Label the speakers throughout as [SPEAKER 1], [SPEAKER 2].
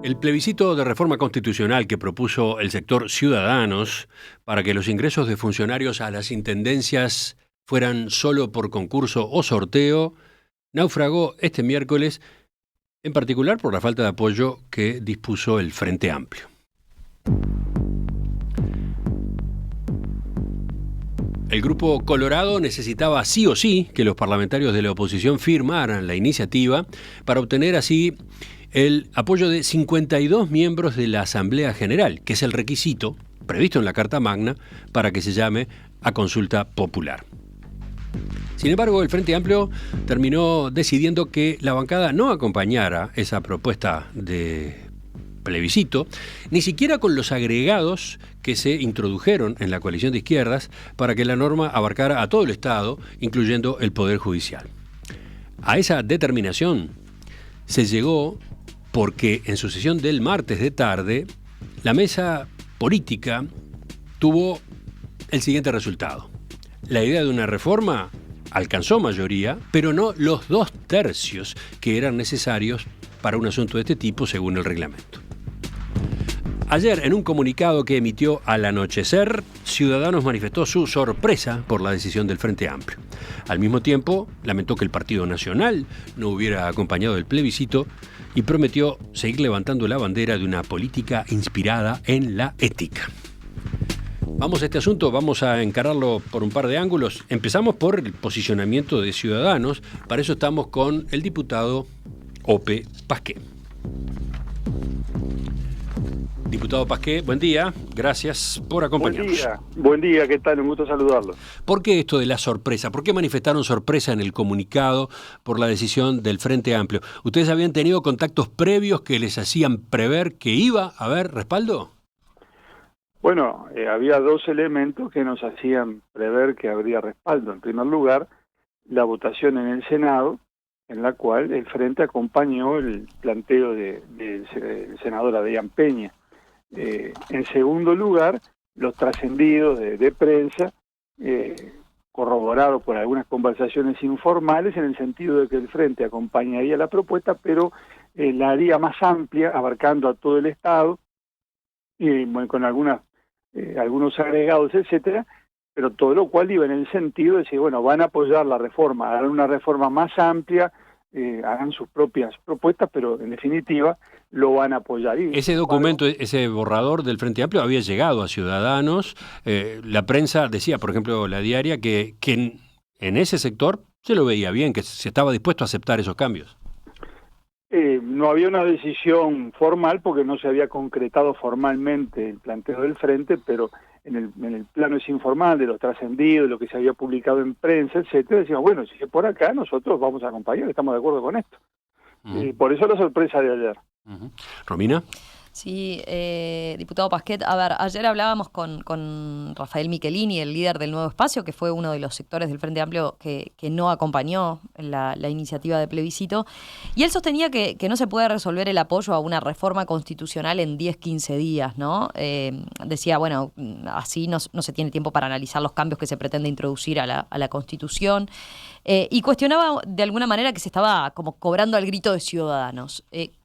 [SPEAKER 1] El plebiscito de reforma constitucional que propuso el sector Ciudadanos para que los ingresos de funcionarios a las intendencias fueran solo por concurso o sorteo, naufragó este miércoles, en particular por la falta de apoyo que dispuso el Frente Amplio. El Grupo Colorado necesitaba sí o sí que los parlamentarios de la oposición firmaran la iniciativa para obtener así el apoyo de 52 miembros de la Asamblea General, que es el requisito previsto en la Carta Magna para que se llame a consulta popular. Sin embargo, el Frente Amplio terminó decidiendo que la bancada no acompañara esa propuesta de plebiscito, ni siquiera con los agregados que se introdujeron en la coalición de izquierdas para que la norma abarcara a todo el Estado, incluyendo el Poder Judicial. A esa determinación se llegó porque en su sesión del martes de tarde, la mesa política tuvo el siguiente resultado. La idea de una reforma alcanzó mayoría, pero no los 2/3 que eran necesarios para un asunto de este tipo según el reglamento. Ayer, en un comunicado que emitió al anochecer, Ciudadanos manifestó su sorpresa por la decisión del Frente Amplio. Al mismo tiempo, lamentó que el Partido Nacional no hubiera acompañado el plebiscito y prometió seguir levantando la bandera de una política inspirada en la ética. Vamos a este asunto, vamos a encararlo por un par de ángulos. Empezamos por el posicionamiento de Ciudadanos. Para eso estamos con el diputado Ope Pasquet. Diputado Pasquet, buen día, gracias por acompañarnos.
[SPEAKER 2] Buen día, ¿qué tal? Un gusto saludarlo.
[SPEAKER 1] ¿Por qué esto de la sorpresa? ¿Por qué manifestaron sorpresa en el comunicado por la decisión del Frente Amplio? ¿Ustedes habían tenido contactos previos que les hacían prever que iba a haber respaldo?
[SPEAKER 2] Bueno, había dos elementos que nos hacían prever que habría respaldo. En primer lugar, la votación en el Senado, en la cual el Frente acompañó el planteo del senador Adrián Peña. En segundo lugar, los trascendidos de prensa, corroborados por algunas conversaciones informales, en el sentido de que el Frente acompañaría la propuesta, pero la haría más amplia, abarcando a todo el Estado, bueno, con algunos agregados, etcétera, pero todo lo cual iba en el sentido de decir, bueno, van a apoyar la reforma, harán una reforma más amplia, hagan sus propias propuestas, pero en definitiva lo van a apoyar. Y
[SPEAKER 1] ese documento, ese borrador del Frente Amplio había llegado a Ciudadanos. La prensa decía, por ejemplo, La Diaria, que en ese sector se lo veía bien, que se estaba dispuesto a aceptar esos cambios.
[SPEAKER 2] No había una decisión formal porque no se había concretado formalmente el planteo del Frente, pero en el plano es informal, de los trascendidos, lo que se había publicado en prensa, etcétera, decíamos, bueno, si es por acá, nosotros vamos a acompañar, estamos de acuerdo con esto. Por eso la sorpresa de ayer.
[SPEAKER 1] ¿Romina?
[SPEAKER 3] Sí, diputado Pasquet, a ver, ayer hablábamos con Rafael Michelini, el líder del Nuevo Espacio, que fue uno de los sectores del Frente Amplio que no acompañó la iniciativa de plebiscito, y él sostenía que no se puede resolver el apoyo a una reforma constitucional en 10-15 días, ¿no? Decía, bueno, así no se tiene tiempo para analizar los cambios que se pretende introducir a la Constitución, y cuestionaba de alguna manera que se estaba como cobrando al grito de Ciudadanos.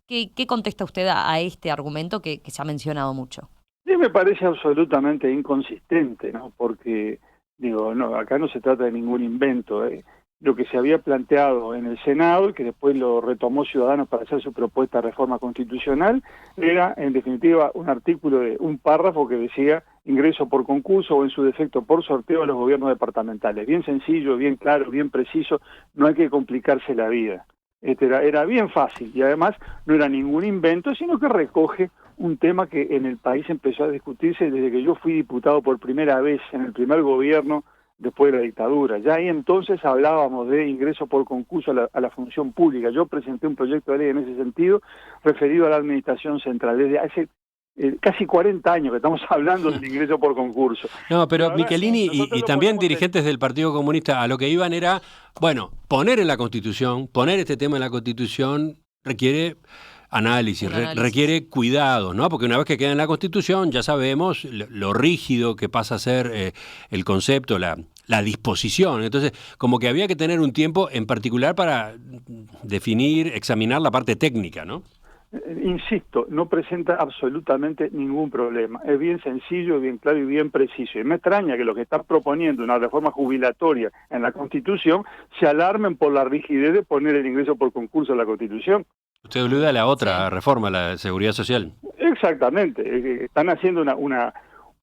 [SPEAKER 3] ¿Qué contesta usted a este argumento que se ha mencionado mucho?
[SPEAKER 2] Sí, me parece absolutamente inconsistente, ¿no? Porque, no, acá no se trata de ningún invento. Lo que se había planteado en el Senado, y que después lo retomó Ciudadanos para hacer su propuesta de reforma constitucional, era, en definitiva, un artículo de un párrafo que decía ingreso por concurso o, en su defecto, por sorteo a los gobiernos departamentales. Bien sencillo, bien claro, bien preciso, no hay que complicarse la vida. Era bien fácil y además no era ningún invento, sino que recoge un tema que en el país empezó a discutirse desde que yo fui diputado por primera vez en el primer gobierno después de la dictadura. Ya ahí entonces hablábamos de ingreso por concurso a la función pública. Yo presenté un proyecto de ley en ese sentido referido a la administración central. Desde hace casi 40 años que estamos hablando del ingreso por concurso.
[SPEAKER 1] No, pero Michelini y también dirigentes del Partido Comunista a lo que iban era, bueno, poner en la Constitución, poner este tema en la Constitución requiere análisis. Requiere cuidado, ¿no? Porque una vez que queda en la Constitución ya sabemos lo rígido que pasa a ser el concepto, la disposición. Entonces, como que había que tener un tiempo en particular para definir, examinar la parte técnica, ¿no?
[SPEAKER 2] Insisto, no presenta absolutamente ningún problema. Es bien sencillo, bien claro y bien preciso. Y me extraña que los que están proponiendo una reforma jubilatoria en la Constitución se alarmen por la rigidez de poner el ingreso por concurso en la Constitución.
[SPEAKER 1] Usted alude a la otra reforma, la de seguridad social.
[SPEAKER 2] Exactamente. Están haciendo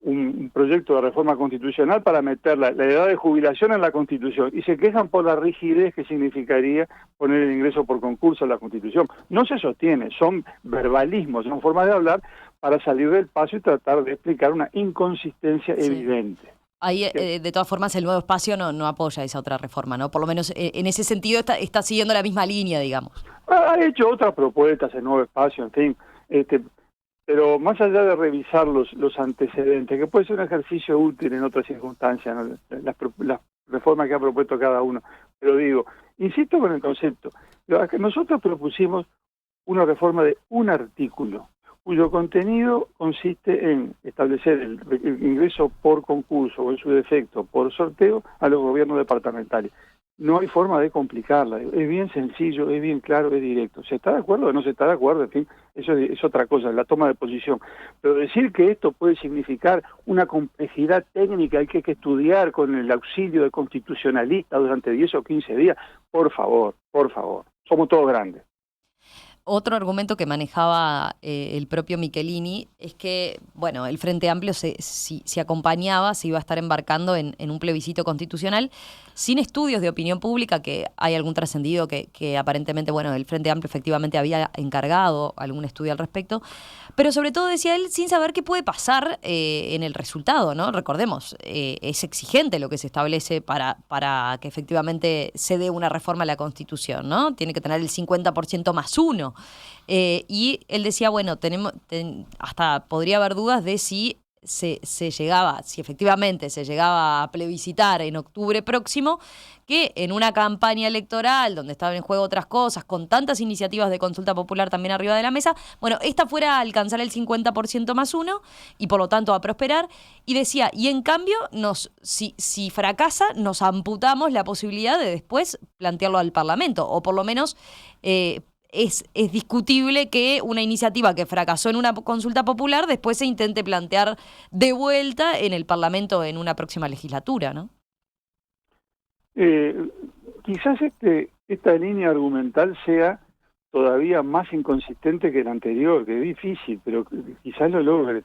[SPEAKER 2] un proyecto de reforma constitucional para meter la edad de jubilación en la Constitución y se quejan por la rigidez que significaría poner el ingreso por concurso en la Constitución. No se sostiene, son verbalismos, son formas de hablar para salir del paso y tratar de explicar una inconsistencia evidente.
[SPEAKER 3] Ahí, de todas formas, el Nuevo Espacio no apoya esa otra reforma, ¿no? Por lo menos en ese sentido está siguiendo la misma línea, digamos.
[SPEAKER 2] Ha hecho otras propuestas el Nuevo Espacio, en fin, pero más allá de revisar los antecedentes, que puede ser un ejercicio útil en otras circunstancias, ¿no? las reformas que ha propuesto cada uno, pero digo, insisto con el concepto, nosotros propusimos una reforma de un artículo, cuyo contenido consiste en establecer el ingreso por concurso o en su defecto por sorteo a los gobiernos departamentales. No hay forma de complicarla, es bien sencillo, es bien claro, es directo. ¿Se está de acuerdo o no se está de acuerdo? En fin, eso es otra cosa, la toma de posición. Pero decir que esto puede significar una complejidad técnica, hay que estudiar con el auxilio de constitucionalistas durante 10 o 15 días, por favor, somos todos grandes.
[SPEAKER 3] Otro argumento que manejaba el propio Michelini es que, bueno, el Frente Amplio si acompañaba, se iba a estar embarcando en un plebiscito constitucional sin estudios de opinión pública, que hay algún trascendido que aparentemente, bueno, el Frente Amplio efectivamente había encargado algún estudio al respecto, pero sobre todo, decía él, sin saber qué puede pasar en el resultado, ¿no? Recordemos, es exigente lo que se establece para que efectivamente se dé una reforma a la Constitución, ¿no? Tiene que tener el 50% más uno. Y él decía, bueno, hasta podría haber dudas de si si efectivamente se llegaba a plebiscitar en octubre próximo, que en una campaña electoral donde estaban en juego otras cosas, con tantas iniciativas de consulta popular también arriba de la mesa, bueno, esta fuera a alcanzar el 50% más uno y por lo tanto a prosperar. Y decía, y en cambio, si fracasa, nos amputamos la posibilidad de después plantearlo al Parlamento, o por lo menos es discutible que una iniciativa que fracasó en una consulta popular después se intente plantear de vuelta en el Parlamento en una próxima legislatura, ¿no?
[SPEAKER 2] Quizás esta línea argumental sea todavía más inconsistente que la anterior, que es difícil, pero quizás lo logre.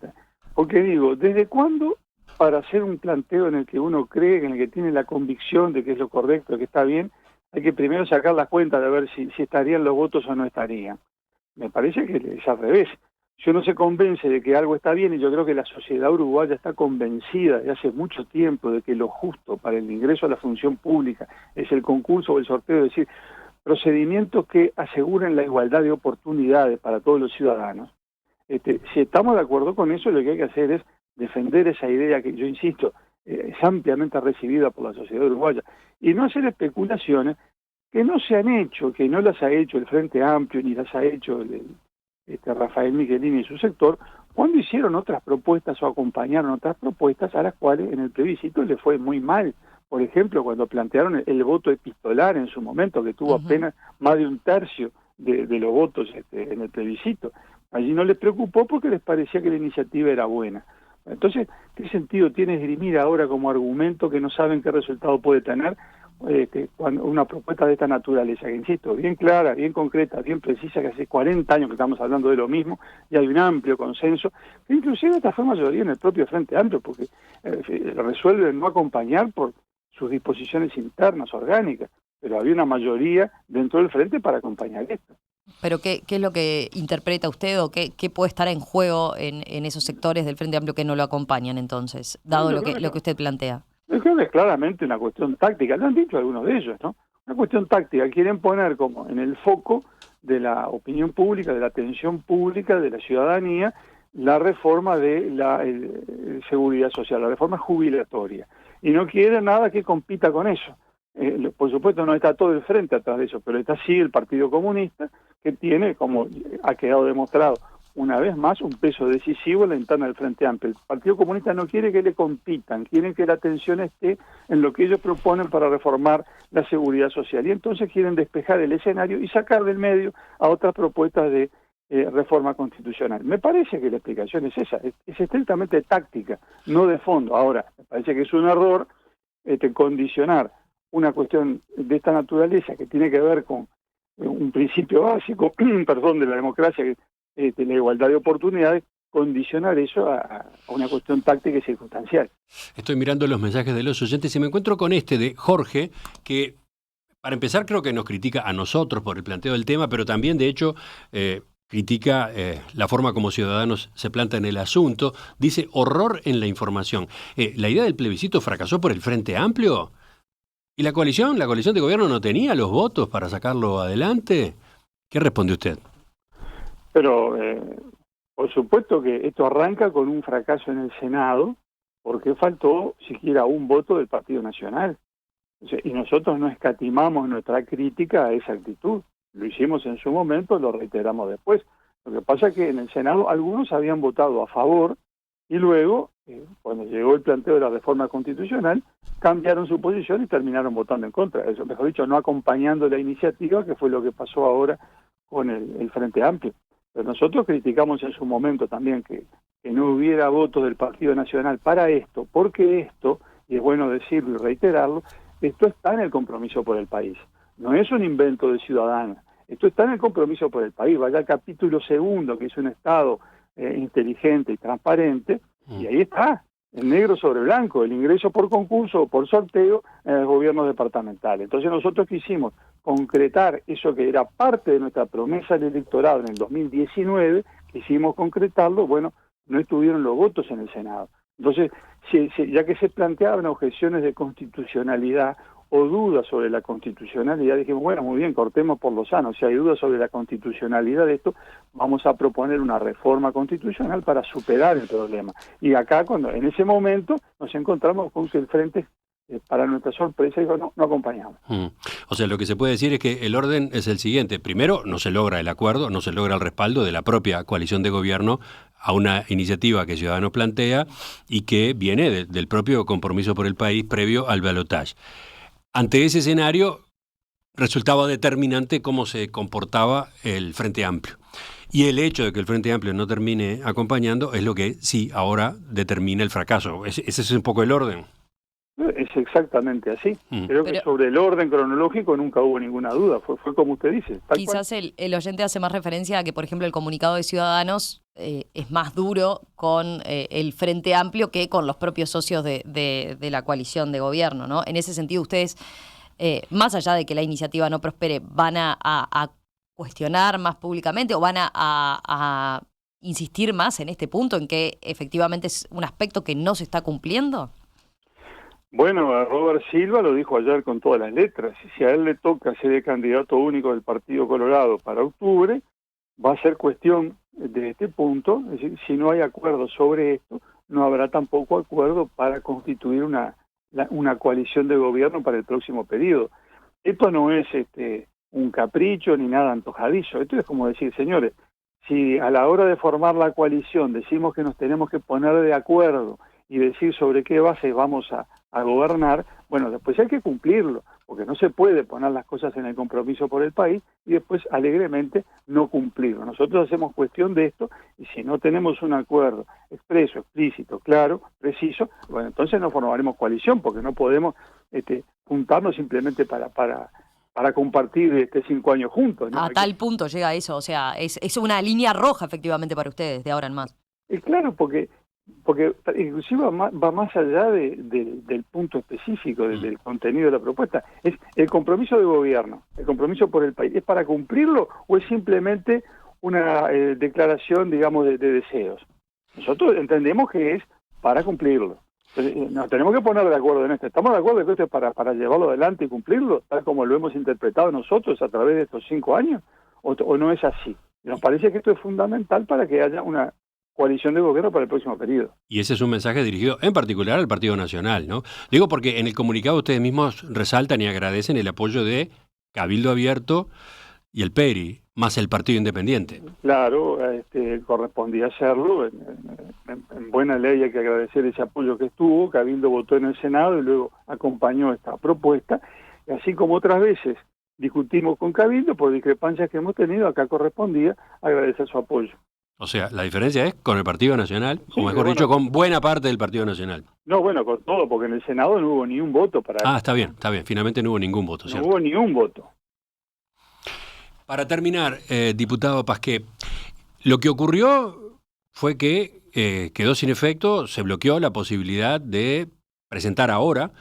[SPEAKER 2] Porque digo, ¿desde cuándo para hacer un planteo en el que uno cree, en el que tiene la convicción de que es lo correcto, que está bien, hay que primero sacar las cuentas de ver si estarían los votos o no estarían? Me parece que es al revés. Si uno se convence de que algo está bien, y yo creo que la sociedad uruguaya está convencida de hace mucho tiempo de que lo justo para el ingreso a la función pública es el concurso o el sorteo, es decir, procedimientos que aseguren la igualdad de oportunidades para todos los ciudadanos. Si estamos de acuerdo con eso, lo que hay que hacer es defender esa idea que, yo insisto, es ampliamente recibida por la sociedad uruguaya, y no hacer especulaciones que no se han hecho, que no las ha hecho el Frente Amplio, ni las ha hecho Rafael Michelini y su sector, cuando hicieron otras propuestas o acompañaron otras propuestas a las cuales en el plebiscito le fue muy mal. Por ejemplo, cuando plantearon el voto epistolar en su momento, que tuvo apenas más de un tercio de los votos en el plebiscito. Allí no les preocupó porque les parecía que la iniciativa era buena. Entonces, ¿qué sentido tiene esgrimir ahora como argumento que no saben qué resultado puede tener cuando una propuesta de esta naturaleza? Que, insisto, bien clara, bien concreta, bien precisa, que hace 40 años que estamos hablando de lo mismo y hay un amplio consenso, que inclusive esta fue mayoría en el propio Frente Amplio, porque resuelven no acompañar por sus disposiciones internas, orgánicas, pero había una mayoría dentro del Frente para acompañar esto.
[SPEAKER 3] ¿Pero qué es lo que interpreta usted o qué puede estar en juego en esos sectores del Frente Amplio que no lo acompañan entonces, dado lo que usted plantea?
[SPEAKER 2] Yo creo que es claramente una cuestión táctica, lo han dicho algunos de ellos, ¿no? Una cuestión táctica, quieren poner como en el foco de la opinión pública, de la atención pública, de la ciudadanía, la reforma de la seguridad social, la reforma jubilatoria, y no quieren nada que compita con eso. Por supuesto no está todo el frente atrás de eso, pero está sí el Partido Comunista, que tiene, como ha quedado demostrado una vez más, un peso decisivo en la interna del Frente Amplio. El Partido Comunista no quiere que le compitan, quieren que la atención esté en lo que ellos proponen para reformar la seguridad social, y entonces quieren despejar el escenario y sacar del medio a otras propuestas de reforma constitucional. Me parece que la explicación es esa, es estrictamente táctica, no de fondo. Ahora, me parece que es un error condicionar una cuestión de esta naturaleza que tiene que ver con un principio básico, perdón, de la democracia, de la igualdad de oportunidades, condicionar eso a una cuestión táctica y circunstancial.
[SPEAKER 1] Estoy mirando los mensajes de los oyentes y me encuentro con este de Jorge, que para empezar creo que nos critica a nosotros por el planteo del tema, pero también de hecho critica la forma como ciudadanos se plantan el asunto. Dice, horror en la información. ¿La idea del plebiscito fracasó por el Frente Amplio? ¿Y la coalición de gobierno no tenía los votos para sacarlo adelante? ¿Qué responde usted?
[SPEAKER 2] Pero por supuesto que esto arranca con un fracaso en el Senado, porque faltó siquiera un voto del Partido Nacional. Y nosotros no escatimamos nuestra crítica a esa actitud. Lo hicimos en su momento, lo reiteramos después. Lo que pasa es que en el Senado algunos habían votado a favor y luego, cuando llegó el planteo de la reforma constitucional, cambiaron su posición y terminaron votando en contra. Eso, mejor dicho, no acompañando la iniciativa, que fue lo que pasó ahora con el Frente Amplio. Pero nosotros criticamos en su momento también que no hubiera votos del Partido Nacional para esto, porque esto, y es bueno decirlo y reiterarlo, esto está en el compromiso por el país. No es un invento de Ciudadanos. Esto está en el compromiso por el país. Vaya al capítulo 2, que es un Estado inteligente y transparente, y ahí está, en negro sobre blanco, el ingreso por concurso o por sorteo en el gobierno departamental. Entonces nosotros quisimos concretar eso que era parte de nuestra promesa del electorado en el 2019, quisimos concretarlo, bueno, no estuvieron los votos en el Senado. Entonces, ya que se planteaban objeciones de constitucionalidad o dudas sobre la constitucionalidad, dijimos, bueno, muy bien, cortemos por lo sano. Si hay dudas sobre la constitucionalidad de esto, vamos a proponer una reforma constitucional para superar el problema. Y acá, en ese momento, nos encontramos con que el Frente, para nuestra sorpresa, dijo, no acompañamos.
[SPEAKER 1] O sea, lo que se puede decir es que el orden es el siguiente. Primero, no se logra el acuerdo, no se logra el respaldo de la propia coalición de gobierno a una iniciativa que Ciudadanos plantea y que viene del propio compromiso por el país previo al balotaje. Ante ese escenario, resultaba determinante cómo se comportaba el Frente Amplio. Y el hecho de que el Frente Amplio no termine acompañando es lo que sí ahora determina el fracaso. Ese es un poco el orden.
[SPEAKER 2] Es exactamente así. Creo que sobre el orden cronológico nunca hubo ninguna duda. Fue como usted dice.
[SPEAKER 3] Quizás el oyente hace más referencia a que, por ejemplo, el comunicado de Ciudadanos es más duro con el Frente Amplio que con los propios socios de la coalición de gobierno, ¿no? En ese sentido, ustedes, más allá de que la iniciativa no prospere, ¿van a cuestionar más públicamente o van a insistir más en este punto, en que efectivamente es un aspecto que no se está cumpliendo?
[SPEAKER 2] Bueno, Robert Silva lo dijo ayer con todas las letras. Si a él le toca ser el candidato único del Partido Colorado para octubre, va a ser cuestión de este punto. Es decir, si no hay acuerdo sobre esto, no habrá tampoco acuerdo para constituir una coalición de gobierno para el próximo periodo. Esto no es un capricho ni nada antojadizo. Esto es como decir, señores, si a la hora de formar la coalición decimos que nos tenemos que poner de acuerdo y decir sobre qué base vamos a gobernar, bueno, después hay que cumplirlo, porque no se puede poner las cosas en el compromiso por el país y después alegremente no cumplirlo. Nosotros hacemos cuestión de esto y si no tenemos un acuerdo expreso, explícito, claro, preciso, bueno, entonces no formaremos coalición, porque no podemos juntarnos simplemente para compartir 5 años juntos, ¿no?
[SPEAKER 3] A tal punto llega eso, o sea, es una línea roja efectivamente para ustedes de ahora en más.
[SPEAKER 2] Claro, porque inclusive va más allá del punto específico del contenido de la propuesta. Es el compromiso de gobierno, el compromiso por el país. ¿Es para cumplirlo o es simplemente una declaración, digamos, de deseos? Nosotros entendemos que es para cumplirlo. Entonces, nos tenemos que poner de acuerdo en esto. ¿Estamos de acuerdo en que esto es para llevarlo adelante y cumplirlo, tal como lo hemos interpretado nosotros a través de estos 5 años? ¿O no es así? Nos parece que esto es fundamental para que haya una coalición de gobierno para el próximo periodo.
[SPEAKER 1] Y ese es un mensaje dirigido en particular al Partido Nacional, ¿no? Digo porque en el comunicado ustedes mismos resaltan y agradecen el apoyo de Cabildo Abierto y el PERI, más el Partido Independiente.
[SPEAKER 2] Claro, correspondía hacerlo. En buena ley hay que agradecer ese apoyo que estuvo. Cabildo votó en el Senado y luego acompañó esta propuesta. Y así como otras veces discutimos con Cabildo por discrepancias que hemos tenido, acá correspondía agradecer su apoyo.
[SPEAKER 1] O sea, la diferencia es con el Partido Nacional,
[SPEAKER 2] Sí,
[SPEAKER 1] o mejor dicho, con buena parte del Partido Nacional.
[SPEAKER 2] No, bueno, con todo, porque en el Senado no hubo ni un voto para
[SPEAKER 1] Ah, está bien. Finalmente no hubo ningún voto,
[SPEAKER 2] no
[SPEAKER 1] ¿cierto?
[SPEAKER 2] hubo ni un voto.
[SPEAKER 1] Para terminar, diputado Pasquet, lo que ocurrió fue que quedó sin efecto, se bloqueó la posibilidad de presentar ahora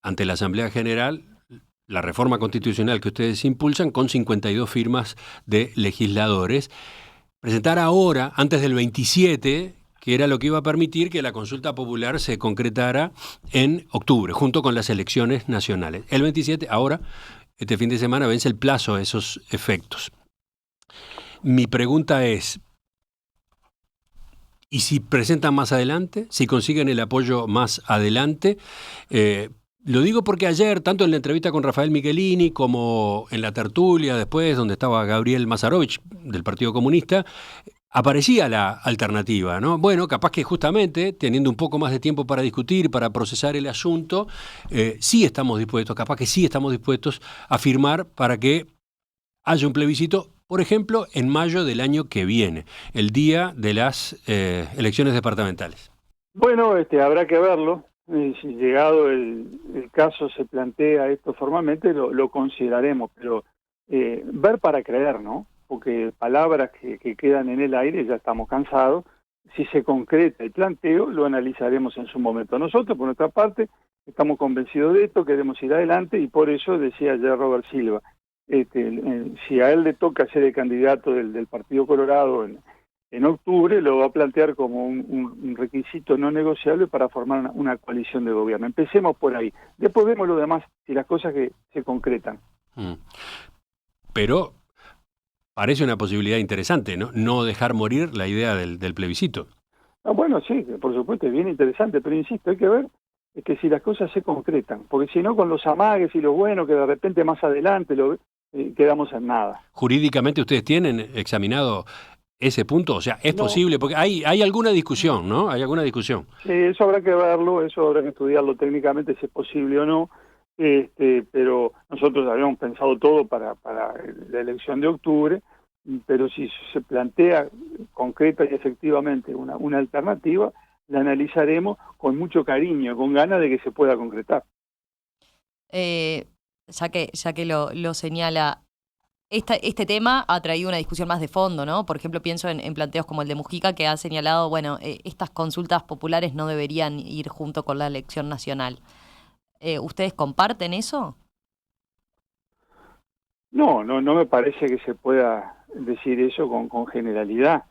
[SPEAKER 1] ante la Asamblea General la reforma constitucional que ustedes impulsan con 52 firmas de legisladores. Presentar ahora, antes del 27, que era lo que iba a permitir que la consulta popular se concretara en octubre, junto con las elecciones nacionales. El 27, ahora, este fin de semana, vence el plazo de esos efectos. Mi pregunta es, ¿y si presentan más adelante? ¿Si consiguen el apoyo más adelante? Lo digo porque ayer, tanto en la entrevista con Rafael Michelini como en la tertulia después, donde estaba Gabriel Mazarovich del Partido Comunista, aparecía la alternativa, ¿no? Bueno, capaz que justamente, teniendo un poco más de tiempo para discutir, para procesar el asunto, sí estamos dispuestos, capaz que sí estamos dispuestos a firmar para que haya un plebiscito, por ejemplo, en mayo del año que viene, el día de las elecciones departamentales.
[SPEAKER 2] Bueno, habrá que verlo. Si llegado el caso se plantea esto formalmente, lo consideraremos, pero ver para creer, ¿no? Porque palabras que quedan en el aire, ya estamos cansados. Si se concreta el planteo, lo analizaremos en su momento. Nosotros, por nuestra parte, estamos convencidos de esto, queremos ir adelante, y por eso decía ayer Robert Silva, si a él le toca ser el candidato del Partido Colorado en octubre, lo va a plantear como un requisito no negociable para formar una coalición de gobierno. Empecemos por ahí. Después vemos lo demás, si las cosas que se concretan.
[SPEAKER 1] Pero parece una posibilidad interesante, ¿no? No dejar morir la idea del plebiscito.
[SPEAKER 2] Bueno, sí, por supuesto, es bien interesante, pero insisto, hay que ver que si las cosas se concretan, porque si no, con los amagues y lo bueno que de repente más adelante quedamos en nada.
[SPEAKER 1] Jurídicamente ustedes tienen examinado ese punto, o sea, es posible, porque hay alguna discusión, ¿no? Hay alguna discusión.
[SPEAKER 2] Sí, eso habrá que verlo, eso habrá que estudiarlo técnicamente, si es posible o no, pero nosotros habíamos pensado todo para la elección de octubre, pero si se plantea concreta y efectivamente una alternativa, la analizaremos con mucho cariño, con ganas de que se pueda concretar.
[SPEAKER 3] Ya que lo señala, este tema ha traído una discusión más de fondo, ¿no? Por ejemplo, pienso en planteos como el de Mujica, que ha señalado, bueno, estas consultas populares no deberían ir junto con la elección nacional. ¿Ustedes comparten eso?
[SPEAKER 2] No me parece que se pueda decir eso con generalidad.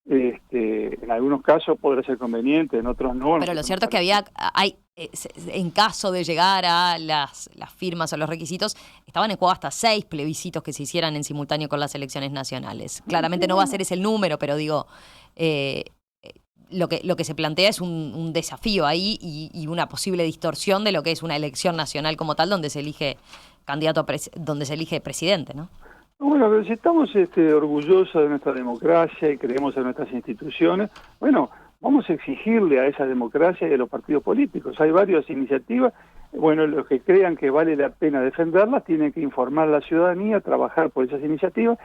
[SPEAKER 2] En algunos casos podrá ser conveniente, en otros no.
[SPEAKER 3] Pero lo cierto es que en caso de llegar a las firmas o los requisitos, estaban en juego hasta 6 plebiscitos que se hicieran en simultáneo con las elecciones nacionales. Claramente no va a ser ese el número, pero digo, lo que se plantea es un desafío ahí y una posible distorsión de lo que es una elección nacional como tal, donde se elige candidato, donde se elige presidente, ¿no?
[SPEAKER 2] Bueno, pero si estamos orgullosos de nuestra democracia y creemos en nuestras instituciones, bueno, vamos a exigirle a esa democracia y a los partidos políticos. Hay varias iniciativas, bueno, los que crean que vale la pena defenderlas tienen que informar a la ciudadanía, trabajar por esas iniciativas.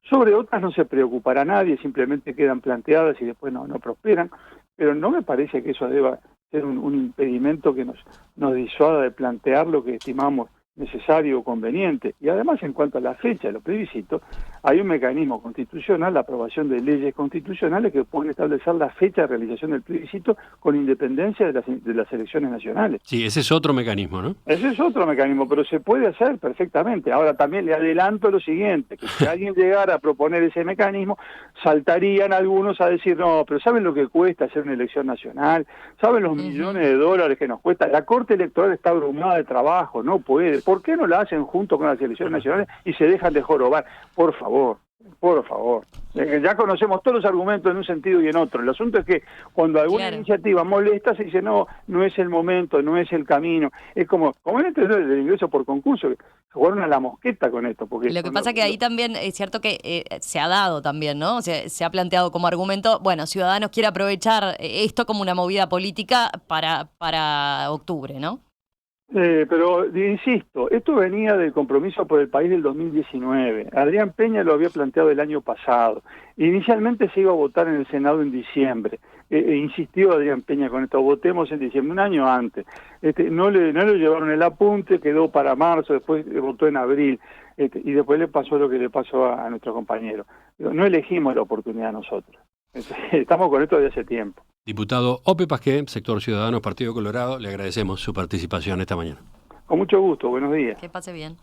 [SPEAKER 2] Sobre otras no se preocupará nadie, simplemente quedan planteadas y después no prosperan, pero no me parece que eso deba ser un impedimento que nos disuada de plantear lo que estimamos necesario o conveniente. Y además, en cuanto a la fecha de los plebiscitos, hay un mecanismo constitucional, la aprobación de leyes constitucionales que pueden establecer la fecha de realización del plebiscito con independencia de las elecciones nacionales.
[SPEAKER 1] Sí, ese es otro mecanismo, ¿no?
[SPEAKER 2] Ese es otro mecanismo, pero se puede hacer perfectamente. Ahora también le adelanto lo siguiente, que si alguien llegara a proponer ese mecanismo, saltarían algunos a decir, no, pero ¿saben lo que cuesta hacer una elección nacional? ¿Saben los millones de dólares que nos cuesta? La Corte Electoral está abrumada de trabajo, no puede. ¿Por qué no la hacen junto con las elecciones nacionales y se dejan de jorobar? Por favor. Ya conocemos todos los argumentos en un sentido y en otro. El asunto es que cuando alguna iniciativa molesta se dice no es el momento, no es el camino. Es como en este del ingreso por concurso, que jugaron a la mosqueta con esto. Porque
[SPEAKER 3] lo que pasa que ahí también es cierto que se ha dado también, ¿no? Se ha planteado como argumento, bueno, Ciudadanos quiere aprovechar esto como una movida política para octubre, ¿no?
[SPEAKER 2] Pero insisto, esto venía del compromiso por el país del 2019. Adrián Peña lo había planteado el año pasado. Inicialmente se iba a votar en el Senado en diciembre. Insistió Adrián Peña con esto, votemos en diciembre, un año antes. No le llevaron el apunte, quedó para marzo, después votó en abril. Y después le pasó lo que le pasó a nuestro compañero. No elegimos la oportunidad nosotros. Estamos con esto desde hace tiempo.
[SPEAKER 1] Diputado Ope Pasquet, Sector Ciudadanos, Partido Colorado, le agradecemos su participación esta mañana.
[SPEAKER 2] Con mucho gusto, buenos días.
[SPEAKER 3] Que pase bien.